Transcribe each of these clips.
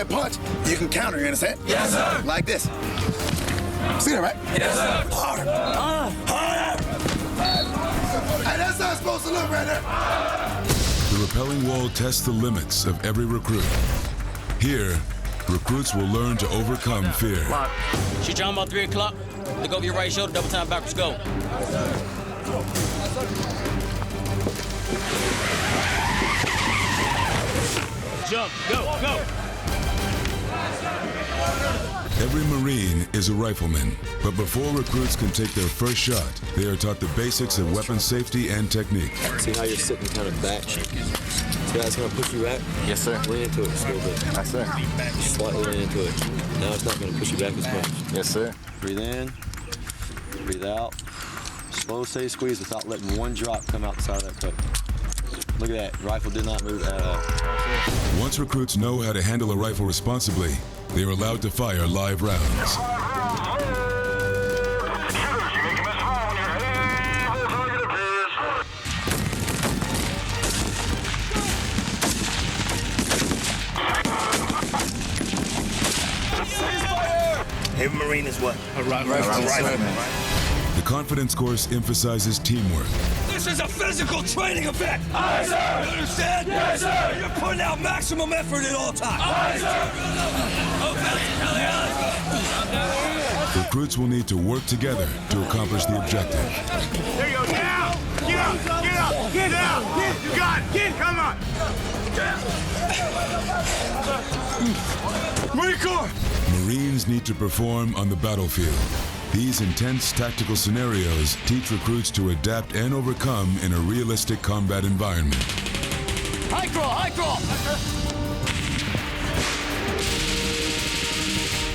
bad punch, you can counter, you understand? Yes, sir. Like this. See that, right? Yes, sir. Harder. Harder. Hey, that's how it's supposed to look right there. The rappelling wall tests the limits of every recruit. Here, recruits will learn to overcome fear. Shoot you on about 3 o'clock. Look over your right shoulder, double time backwards, go. Jump, go. Every Marine is a rifleman, but before recruits can take their first shot, they are taught the basics of weapon safety and technique. See how you're sitting kind of back? See how it's going to push you back? Yes, sir. Lean into it just a little bit. Yes, sir. Slightly lean into it. Now it's not going to push you back as much. Yes, sir. Breathe in, breathe out. Slow, steady squeeze without letting one drop come out the side of that cup. Look at that. Rifle did not move at all. Once recruits know how to handle a rifle responsibly, they are allowed to fire live rounds. Every Marine is what? A rifleman. The confidence course emphasizes teamwork. This is a physical training event! Aye, sir! You understand? Yes, sir! You're putting out maximum effort at all times! Aye, sir! Recruits will need to work together to accomplish the objective. There you go, get out! Get out! Get out! Get out! You got it! Get, come on! Marine Corps! Marines need to perform on the battlefield. These intense tactical scenarios teach recruits to adapt and overcome in a realistic combat environment. High crawl!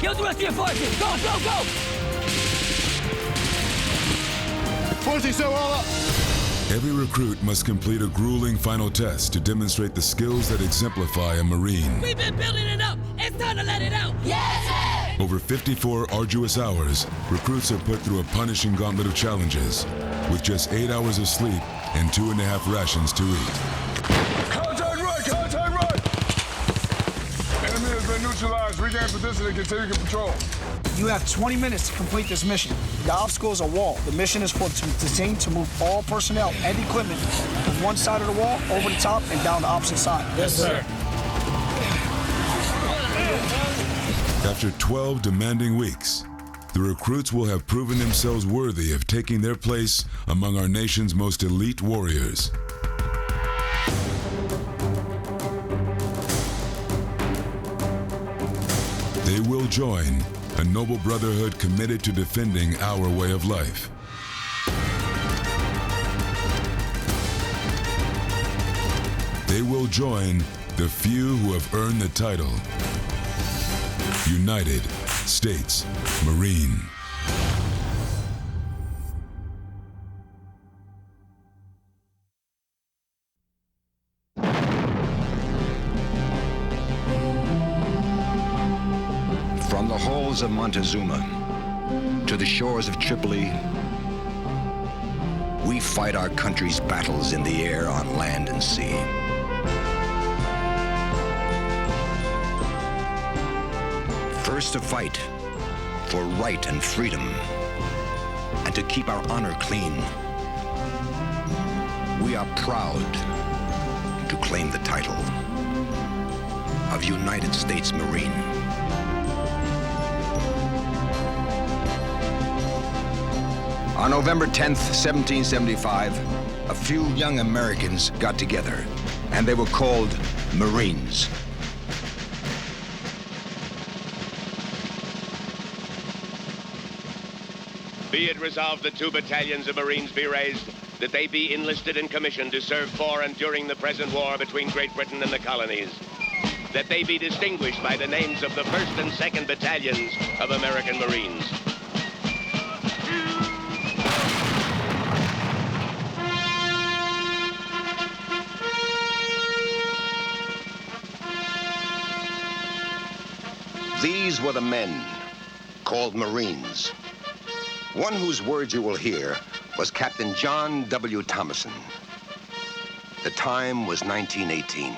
Get the rest of your forces! Go! Forces are all up! Every recruit must complete a grueling final test to demonstrate the skills that exemplify a Marine. We've been building it up! It's time to let it out! Yes, sir! Over 54 arduous hours, recruits are put through a punishing gauntlet of challenges, with just 8 hours of sleep and 2.5 rations to eat. Contact right! Enemy has been neutralized. Regain position and continue to patrol. You have 20 minutes to complete this mission. The obstacle is a wall. The mission is designed to move all personnel and equipment from one side of the wall over the top and down the opposite side. Yes, sir. After 12 demanding weeks, the recruits will have proven themselves worthy of taking their place among our nation's most elite warriors. They will join a noble brotherhood committed to defending our way of life. They will join the few who have earned the title United States Marine. From the halls of Montezuma to the shores of Tripoli, we fight our country's battles in the air, on land and sea. First to fight for right and freedom, and to keep our honor clean. We are proud to claim the title of United States Marine. On November 10th, 1775, a few young Americans got together, and they were called Marines. Be it resolved that 2 battalions of Marines be raised, that they be enlisted and commissioned to serve for and during the present war between Great Britain and the colonies, that they be distinguished by the names of the 1st and 2nd battalions of American Marines. These were the men called Marines. One whose words you will hear was Captain John W. Thomason. The time was 1918.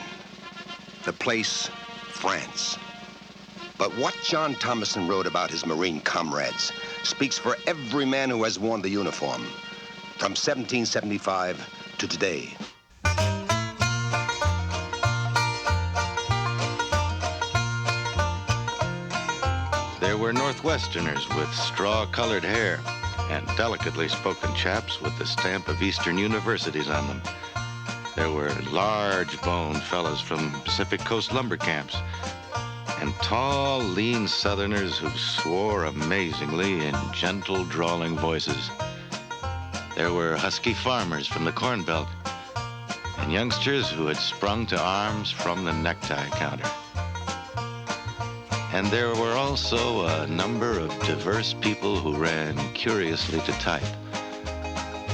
The place, France. But what John Thomason wrote about his Marine comrades speaks for every man who has worn the uniform, from 1775 to today. There were Northwesterners with straw-colored hair and delicately spoken chaps with the stamp of Eastern universities on them. There were large-boned fellows from Pacific Coast lumber camps and tall, lean Southerners who swore amazingly in gentle, drawling voices. There were husky farmers from the Corn Belt and youngsters who had sprung to arms from the necktie counter. And there were also a number of diverse people who ran curiously to type,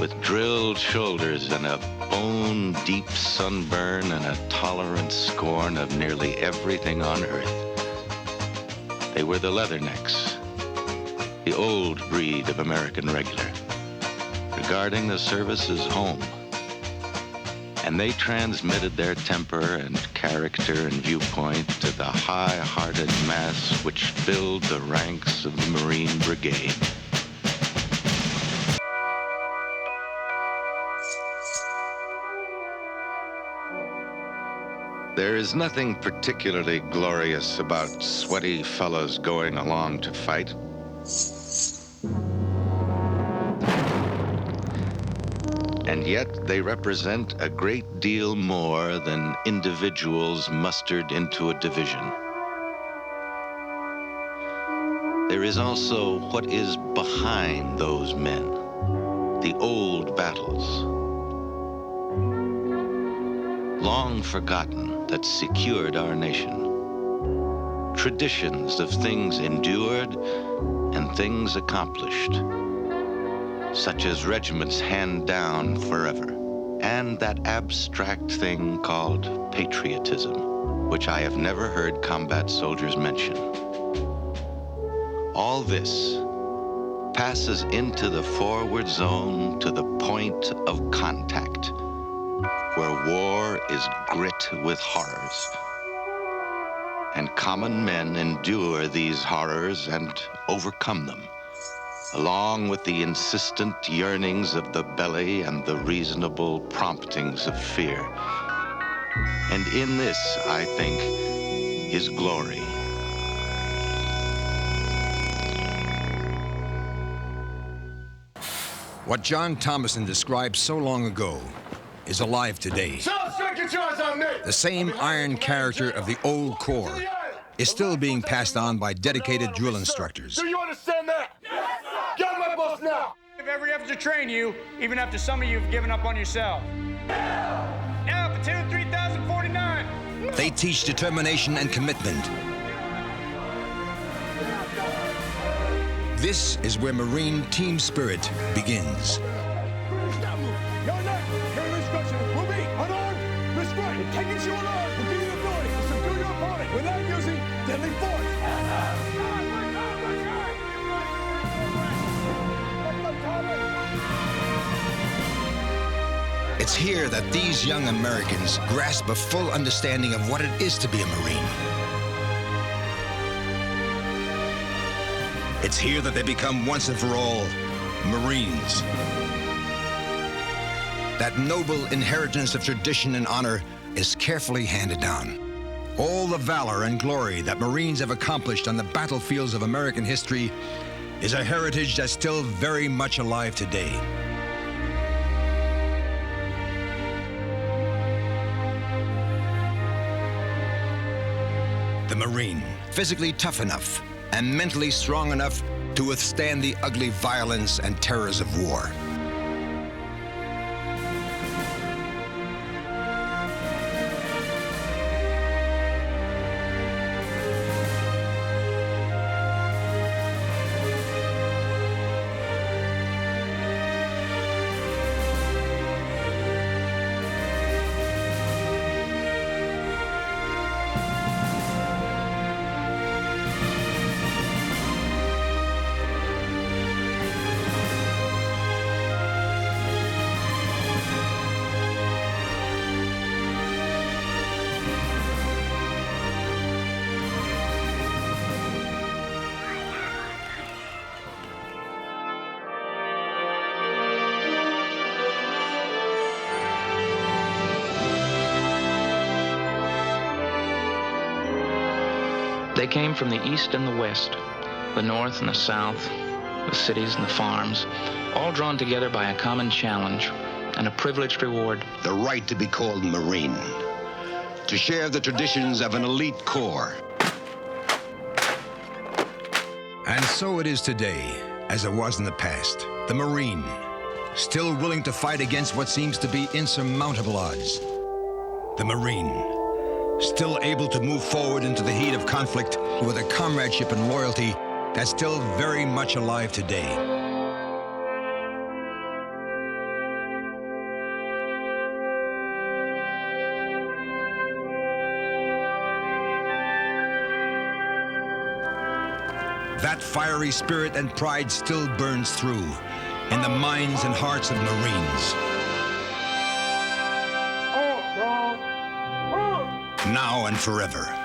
with drilled shoulders and a bone-deep sunburn and a tolerant scorn of nearly everything on earth. They were the Leathernecks, the old breed of American regular, regarding the service as home. And they transmitted their temper and character and viewpoint to the high-hearted mass which filled the ranks of the Marine Brigade. There is nothing particularly glorious about sweaty fellows going along to fight. And yet they represent a great deal more than individuals mustered into a division. There is also what is behind those men, the old battles, long forgotten, that secured our nation. Traditions of things endured and things accomplished, such as regiments hand down forever, and that abstract thing called patriotism, which I have never heard combat soldiers mention. All this passes into the forward zone to the point of contact, where war is grit with horrors. And common men endure these horrors and overcome them, along with the insistent yearnings of the belly and the reasonable promptings of fear. And in this, I think, is glory. What John Thomason described so long ago is alive today. The same iron character of the old Corps is still being passed on by dedicated drill instructors. Do you understand that? Yes, sir! Get on my bus now! Give every effort to train you, even after some of you have given up on yourself. Now, platoon 3049. They teach determination and commitment. This is where Marine team spirit begins. Taking you alone will give you the ability to subdue your opponent without using deadly force. It's here that these young Americans grasp a full understanding of what it is to be a Marine. It's here that they become once and for all Marines. That noble inheritance of tradition and honor is carefully handed down. All the valor and glory that Marines have accomplished on the battlefields of American history is a heritage that's still very much alive today. The Marine, physically tough enough and mentally strong enough to withstand the ugly violence and terrors of war. They came from the east and the west, the north and the south, the cities and the farms, all drawn together by a common challenge and a privileged reward. The right to be called Marine, to share the traditions of an elite corps. And so it is today, as it was in the past. The Marine, still willing to fight against what seems to be insurmountable odds. The Marine, still able to move forward into the heat of conflict with a comradeship and loyalty that's still very much alive today. That fiery spirit and pride still burns through in the minds and hearts of Marines. Now and forever.